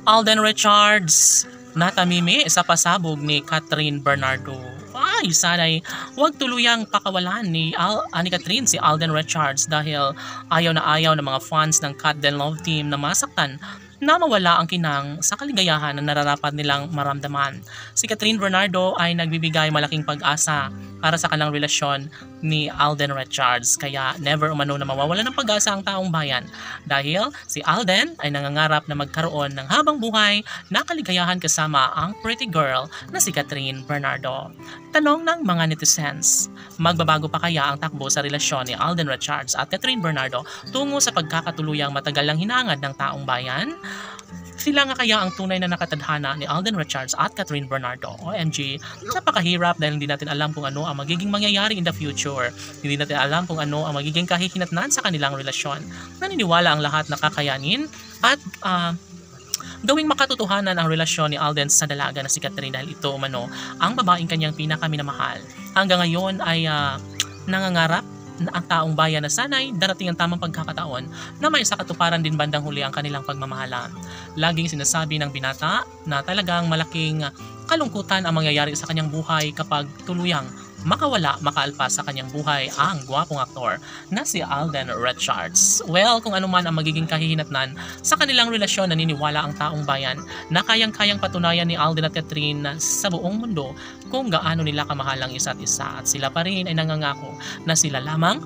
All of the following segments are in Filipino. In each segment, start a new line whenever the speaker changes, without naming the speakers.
Alden Richards natamimi sa pasabog ni Catherine Bernardo. Ay, sana'y huwag tuluyang pakawalan ni Catherine si Alden Richards dahil ayaw na ayaw ng mga fans ng Cat Den Love Team na masaktan na mawala ang kinang sa kaligayahan na nararapat nilang maramdaman. Si Catherine Bernardo ay nagbibigay malaking pag-asa para sa kanilang relasyon ni Alden Richards, kaya never umano na mawawala ng pag-asa ang taong bayan dahil si Alden ay nangangarap na magkaroon ng habang buhay na kaligayahan kasama ang pretty girl na si Catherine Bernardo. Tanong ng mga netizens, magbabago pa kaya ang takbo sa relasyon ni Alden Richards at Catherine Bernardo tungo sa pagkakatuluyang matagal lang hinangad ng taong bayan? Sila nga kaya ang tunay na nakatadhana ni Alden Richards at Catherine Bernardo? OMG, napakahirap dahil hindi natin alam kung ano ang magiging mangyayari in the future. Hindi natin alam kung ano ang magiging kahihinatnan sa kanilang relasyon. Naniniwala ang lahat na kakayanin at gawing makatotohanan ang relasyon ni Alden sa dalaga na si Catherine dahil ito umano ang babaeng kanyang pinakaminamahal. Hanggang ngayon ay nangangarap na ang taong bayan na sana'y darating ang tamang pagkakataon na may sakatuparan din bandang huli ang kanilang pagmamahalan. Laging sinasabi ng binata na talagang malaking kalungkutan ang mangyayari sa kanyang buhay kapag tuluyang makaalpas sa kanyang buhay ang gwapong aktor na si Alden Richards. Well, kung ano man ang magiging kahihinatnan sa kanilang relasyon, naniniwala ang taong bayan na kayang-kayang patunayan ni Alden at Catherine sa buong mundo kung gaano nila kamahal ang isa't isa, at sila pa rin ay nangangako na sila lamang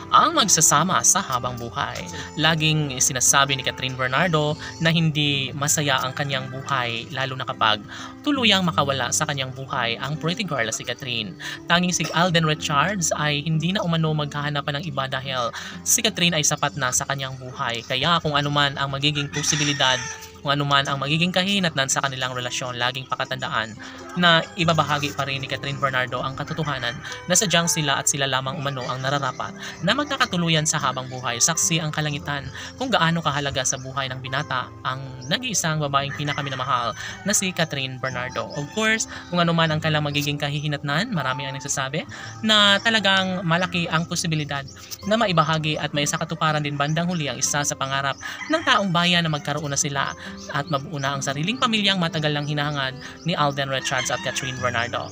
ang magsasama sa habang buhay. Laging sinasabi ni Catherine Bernardo na hindi masaya ang kanyang buhay lalo na kapag tuluyang makawala sa kanyang buhay ang pretty girl na si Catherine. Tanging si Alden Richards ay hindi na umano maghahanapan ng iba dahil si Catherine ay sapat na sa kanyang buhay. Kaya kung anuman ang magiging posibilidad, kung anuman ang magiging kahinatnan sa kanilang relasyon, laging pakatandaan na ibabahagi pa rin ni Catherine Bernardo ang katotohanan na sadyang sila at sila lamang umano ang nararapat na magkakatuluyan sa habang buhay. Saksi ang kalangitan kung gaano kahalaga sa buhay ng binata ang nag-iisang babaeng pinakaminamahal na si Catherine Bernardo. Of course, kung anuman ang kailang magiging kahihinatnan, marami ang nagsasabi na talagang malaki ang posibilidad na maibahagi at may sakatuparan din bandang huli ang isa sa pangarap ng taong bayan na magkaroon na sila at mabuo na ang sariling pamilyang matagal lang hinahangad ni Alden Richards at Catherine Bernardo.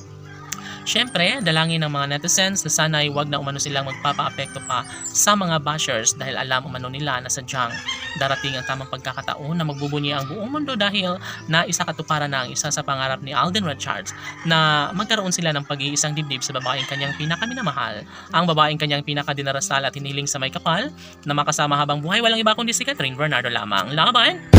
Siyempre, dalangin ng mga netizens na sana'y wag na umano silang magpapaapekto pa sa mga bashers dahil alam umano nila na sadyang darating ang tamang pagkakataon na magbubunyi ang buong mundo dahil naisakatuparan na ang isa sa pangarap ni Alden Richards na magkaroon sila ng pag-iisang dibdib sa babaeng kanyang pinakaminamahal, ang babaeng kanyang pinakadinarasal at hiniling sa may kapal na makasama habang buhay, walang iba kundi si Catherine Bernardo lamang. Laban!